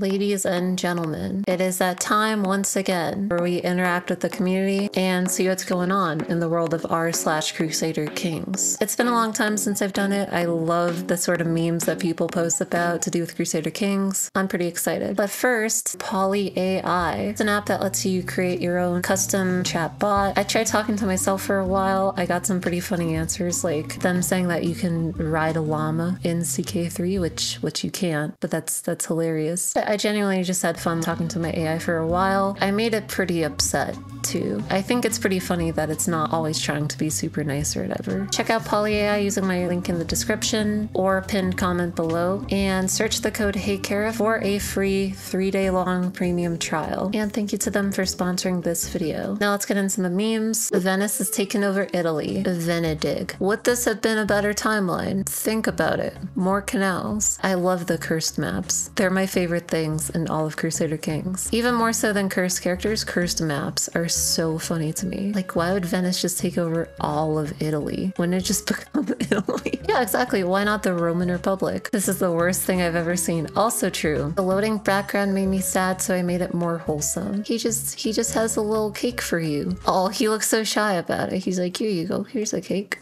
Ladies and gentlemen, it is that time once again where we interact with the community and see what's going on in the world of r/Crusader Kings. It's been a long time since I've done it. I love the sort of memes that people post about to do with Crusader Kings. I'm pretty excited. But first, Poly AI. It's an app that lets you create your own custom chat bot. I tried talking to myself for a while. I got some pretty funny answers, like them saying that you can ride a llama in CK3, which you can't, but that's hilarious. I genuinely just had fun talking to my AI for a while. I made it pretty upset too. I think it's pretty funny that it's not always trying to be super nice or whatever. Check out Poly AI using my link in the description or pinned comment below, and search the code HeyCara for a free 3-day long premium trial. And thank you to them for sponsoring this video. Now let's get into the memes. Venice has taken over Italy. Venedig. Would this have been a better timeline? Think about it. More canals. I love the cursed maps. They're my favorite things in all of Crusader Kings. Even more so than cursed characters, cursed maps are so funny to me. Like, why would Venice just take over all of Italy? Wouldn't it just become Italy? Yeah, exactly. Why not the Roman Republic? This is the worst thing I've ever seen. Also true. The loading background made me sad, so I made it more wholesome. He just has a little cake for you. Oh, he looks so shy about it. He's like, here you go. Here's a cake.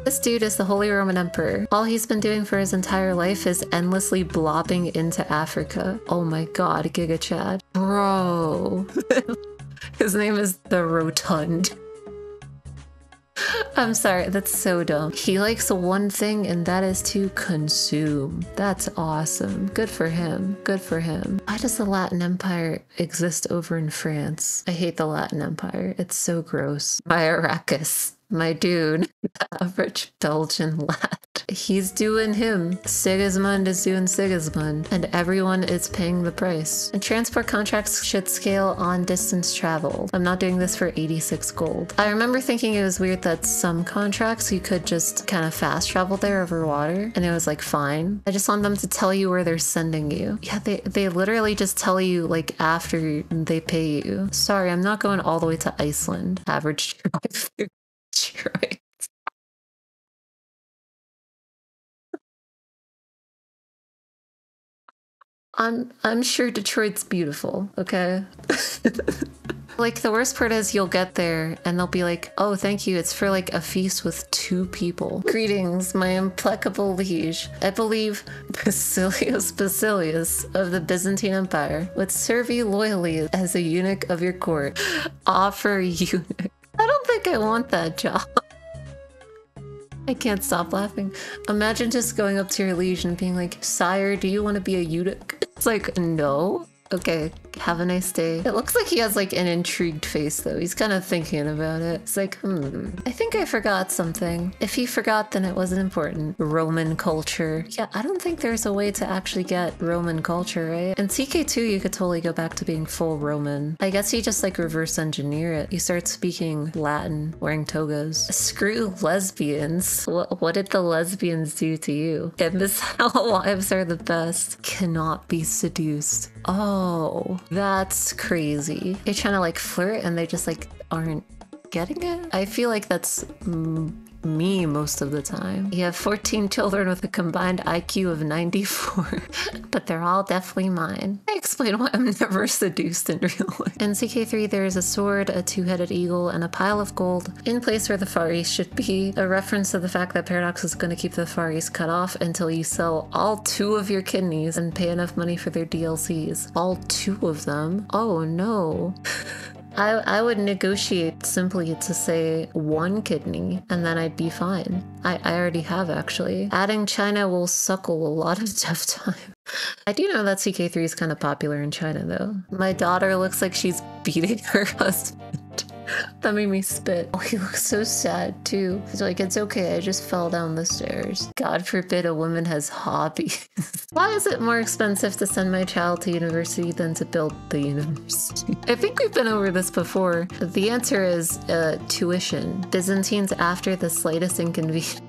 This dude is the Holy Roman Emperor. All he's been doing for his entire life is endlessly blobbing into Africa. Oh my god, Giga Chad. Bro. His name is the Rotund. I'm sorry, that's so dumb. He likes one thing, and that is to consume. That's awesome. Good for him. Good for him. Why does the Latin Empire exist over in France? I hate the Latin Empire. It's so gross. My Arrakis. My dude, the average Belgian lad. He's doing him. Sigismund is doing Sigismund, and everyone is paying the price. And transport contracts should scale on distance travel. I'm not doing this for 86 gold. I remember thinking it was weird that some contracts you could just kind of fast travel there over water, and it was like fine. I just want them to tell you where they're sending you. Yeah, they literally just tell you like after they pay you. Sorry, I'm not going all the way to Iceland. Average drive through. Right. I'm sure Detroit's beautiful, okay? Like, the worst part is you'll get there and they'll be like, oh, thank you, it's for like a feast with 2 people. Greetings, my implacable liege. I believe Basilius of the Byzantine Empire would serve you loyally as a eunuch of your court. Offer eunuch. I don't think I want that job. I can't stop laughing. Imagine just going up to your liege and being like, sire, do you want to be a eunuch? It's like, no. Okay, have a nice day. It looks like he has like an intrigued face though. He's kind of thinking about it. It's like, I think I forgot something. If he forgot, then it wasn't important. Roman culture. Yeah, I don't think there's a way to actually get Roman culture, right? In CK2, you could totally go back to being full Roman. I guess you just like reverse engineer it. You start speaking Latin, wearing togas. Screw lesbians. What did the lesbians do to you? Imbecile wives are the best. Cannot be seduced. Oh, that's crazy. They're trying to like flirt and they just like aren't getting it. I feel like that's me most of the time. You have 14 children with a combined IQ of 94, but they're all definitely mine. I explain why I'm never seduced in real life. In CK3, there is a sword, a 2-headed eagle, and a pile of gold in place where the Far East should be, a reference to the fact that Paradox is going to keep the Far East cut off until you sell all 2 of your kidneys and pay enough money for their DLCs. All 2 of them? Oh no. I would negotiate simply to say 1 kidney and then I'd be fine. I already have actually. Adding China will suckle a lot of tough time. I do know that CK3 is kind of popular in China though. My daughter looks like she's beating her husband. That made me spit. Oh, he looks so sad too. He's like, it's okay, I just fell down the stairs. God forbid a woman has hobbies. Why is it more expensive to send my child to university than to build the university? I think we've been over this before. The answer is tuition. Byzantines after the slightest inconvenience.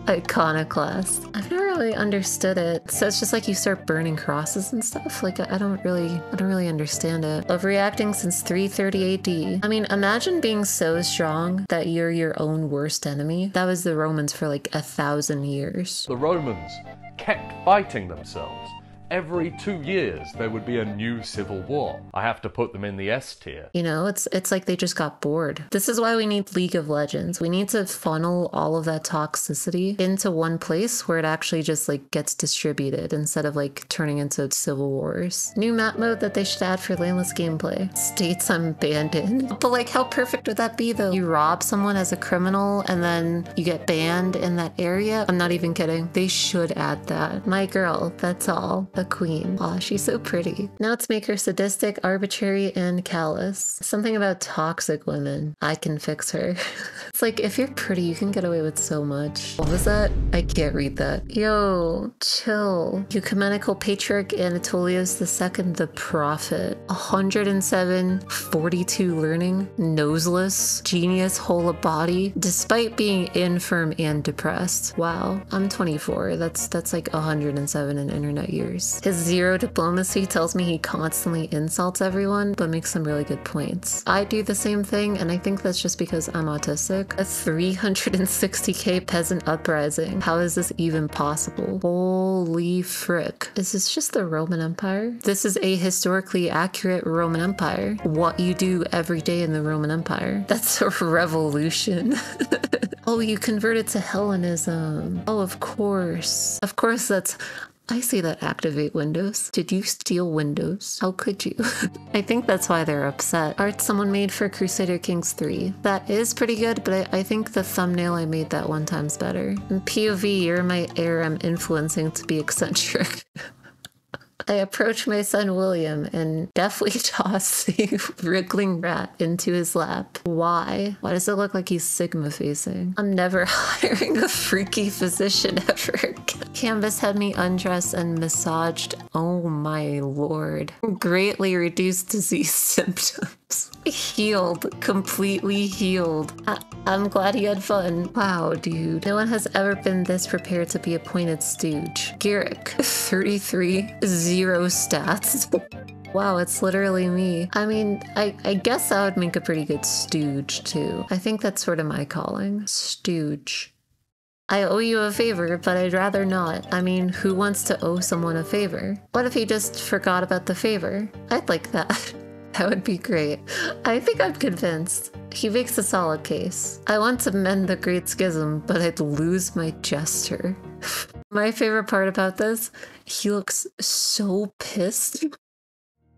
Iconoclast. I've never really understood it. So it's just like you start burning crosses and stuff. Like I don't really understand it. Overreacting since 330 AD. I mean, imagine being so strong that you're your own worst enemy. That was the Romans for like 1,000 years. The Romans kept fighting themselves every 2 years there would be a new civil war. I have to put them in the S tier. You know, it's like they just got bored. This is why we need League of Legends. We need to funnel all of that toxicity into one place where it actually just like gets distributed instead of like turning into civil wars. New map mode that they should add for laneless gameplay. States I'm banned in. But like, how perfect would that be though? You rob someone as a criminal and then you get banned in that area? I'm not even kidding. They should add that. My girl, that's all. A queen. Aw, she's so pretty. Now let's make her sadistic, arbitrary, and callous. Something about toxic women. I can fix her. It's like, if you're pretty, you can get away with so much. What was that? I can't read that. Yo, chill. Ecumenical Patriarch Anatolius II the Prophet. 107, 42 learning, noseless, genius, whole of body, despite being infirm and depressed. Wow, I'm 24. That's like 107 in internet years. His zero diplomacy tells me he constantly insults everyone, but makes some really good points. I do the same thing, and I think that's just because I'm autistic. A 360k peasant uprising. How is this even possible? Holy frick. Is this just the Roman Empire? This is a historically accurate Roman Empire. What you do every day in the Roman Empire. That's a revolution. Oh, you converted to Hellenism. Oh, of course. Of course, that's... I see that activate Windows. Did you steal Windows? How could you? I think that's why they're upset. Art someone made for CrusaderKings 3. That is pretty good, but I think the thumbnail I made that one time's better. In POV, you're my heir I'm influencing to be eccentric. I approach my son William and deftly toss a wriggling rat into his lap. Why? Why does it look like he's Sigma facing? I'm never hiring a freaky physician ever again. Canvas had me undressed and massaged. Oh my lord. Greatly reduced disease symptoms. Healed. Completely healed. I'm glad he had fun. Wow, dude. No one has ever been this prepared to be appointed stooge. Garrick. 33. 0 stats. Wow, it's literally me. I mean, I guess that would make a pretty good stooge too. I think that's sort of my calling. Stooge. I owe you a favor, but I'd rather not. I mean, who wants to owe someone a favor? What if he just forgot about the favor? I'd like that. That would be great. I think I'm convinced. He makes a solid case. I want to mend the Great Schism, but I'd lose my jester. My favorite part about this, he looks so pissed.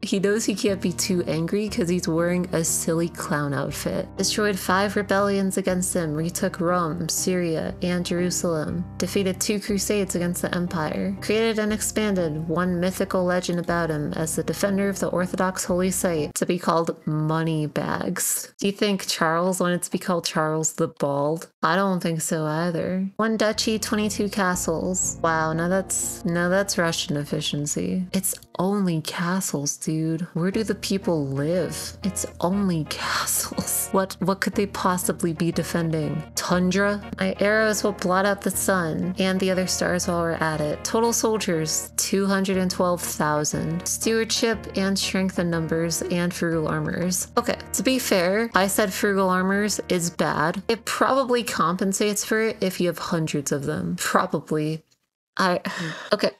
He knows he can't be too angry because he's wearing a silly clown outfit. Destroyed 5 rebellions against him, retook Rome, Syria, and Jerusalem. Defeated 2 crusades against the Empire. Created and expanded one mythical legend about him as the defender of the Orthodox holy site to be called Moneybags. Do you think Charles wanted to be called Charles the Bald? I don't think so either. 1 duchy, 22 castles. Wow, now that's Russian efficiency. It's only castles, dude. Where do the people live? It's only castles. What could they possibly be defending? Tundra? My arrows will blot out the sun and the other stars while we're at it. Total soldiers, 212,000. Stewardship and strength in numbers and frugal armors. Okay, to be fair, I said frugal armors is bad. It probably compensates for it if you have hundreds of them. Probably. Okay.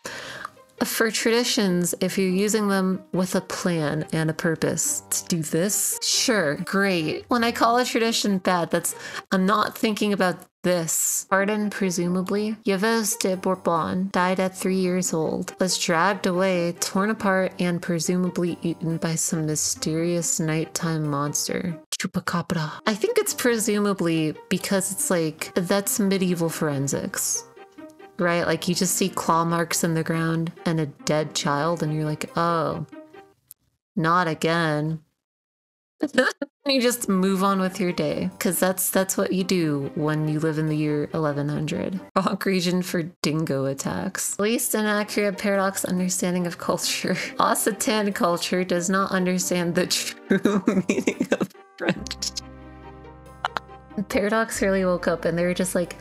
For traditions, if you're using them with a plan and a purpose to do this, sure, great. When I call a tradition bad, I'm not thinking about this. Pardon, presumably. Yves de Bourbon died at 3 years old, was dragged away, torn apart, and presumably eaten by some mysterious nighttime monster. Chupacabra. I think it's presumably because it's like, that's medieval forensics. Right? Like you just see claw marks in the ground and a dead child and you're like, oh, not again. You just move on with your day because that's what you do when you live in the year 1100. Wrong region for dingo attacks. Least inaccurate paradox understanding of culture. Occitan culture does not understand the true meaning of French. Paradox really woke up and they were just like,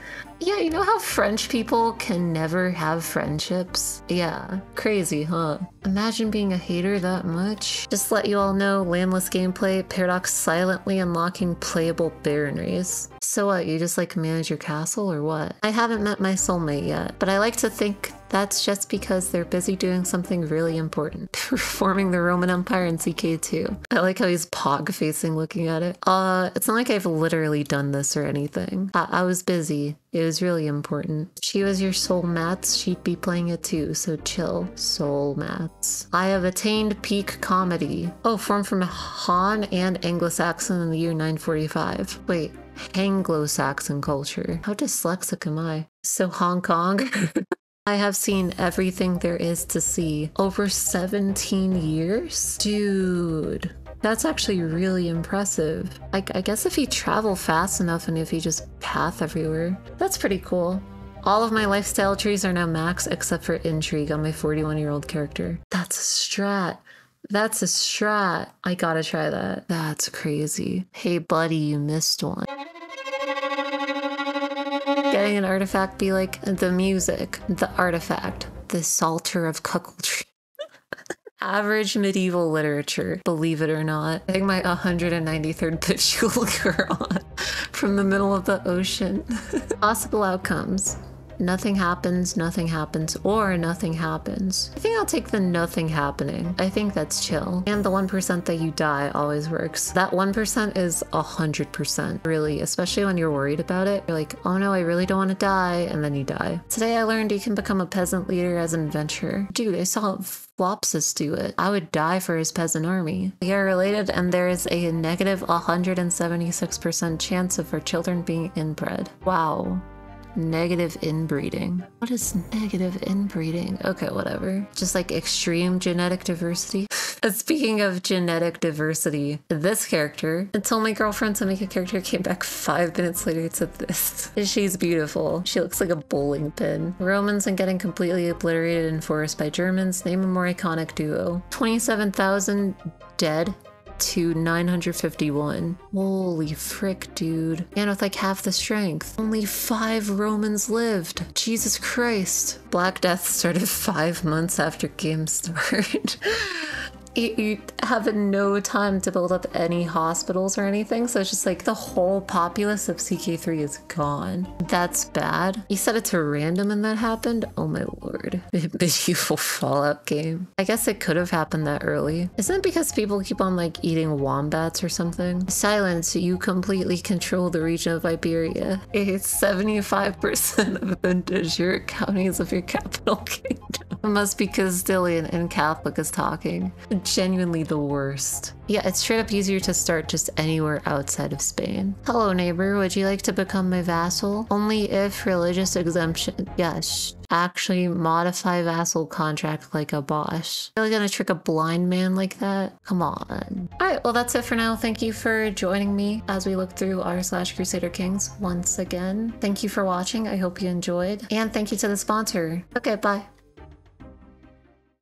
Yeah, you know how French people can never have friendships? Yeah, crazy, huh? Imagine being a hater that much. Just to let you all know, landless gameplay, Paradox silently unlocking playable baronries. So what, you just like manage your castle or what? I haven't met my soulmate yet, but I like to think that's just because they're busy doing something really important. Reforming the Roman Empire in CK2. I like how he's pog-facing looking at it. It's not like I've literally done this or anything. I was busy. It was really important. If she was your soul mats, she'd be playing it too, so chill. Soul mats. I have attained peak comedy. Oh, formed from Han and Anglo-Saxon in the year 945. Wait, Anglo-Saxon culture. How dyslexic am I? So Hong Kong? I have seen everything there is to see. Over 17 years? Dude, that's actually really impressive. I guess if you travel fast enough and if you just path everywhere, that's pretty cool. All of my lifestyle trees are now max except for intrigue on my 41-year-old character. That's a strat. That's a strat. I gotta try that. That's crazy. Hey buddy, you missed one. Getting an artifact be like the music, the artifact, the Psalter of Cuckoldry. Average medieval literature, believe it or not. I think my 193rd pitch you'll hear on from the middle of the ocean. Possible outcomes. Nothing happens, or nothing happens. I think I'll take the nothing happening. I think that's chill. And the 1% that you die always works. That 1% is 100%, really, especially when you're worried about it. You're like, oh no, I really don't want to die, and then you die. Today I learned you can become a peasant leader as an adventurer. Dude, I saw Flopsis do it. I would die for his peasant army. We are related, and there is a negative 176% chance of our children being inbred. Wow. Negative inbreeding. What is negative inbreeding? Okay, whatever. Just like extreme genetic diversity. Speaking of genetic diversity, this character, until my girlfriend to make a character came back 5 minutes later to this. She's beautiful. She looks like a bowling pin. Romans and getting completely obliterated and forced by Germans. Name a more iconic duo. 27,000 dead to 951. Holy frick, dude. And with like half the strength. Only 5 Romans lived. Jesus Christ. Black Death started 5 months after game start. You have no time to build up any hospitals or anything, so it's just like the whole populace of CK3 is gone. That's bad. You set it to random and that happened? Oh my lord. Medieval Fallout game. I guess it could have happened that early. Isn't it because people keep on like eating wombats or something? Silence, you completely control the region of Iberia. It's 75% of vintage your counties of your capital kingdom. It must be Castilian and Catholic is talking. Genuinely the worst. Yeah, it's straight up easier to start just anywhere outside of Spain. Hello neighbor, would you like to become my vassal? Only if religious exemption. Yes. Actually modify vassal contract like a boss. Really gonna trick a blind man like that? Come on. Alright, well that's it for now. Thank you for joining me as we look through r/CrusaderKings once again. Thank you for watching. I hope you enjoyed. And thank you to the sponsor. Okay, bye.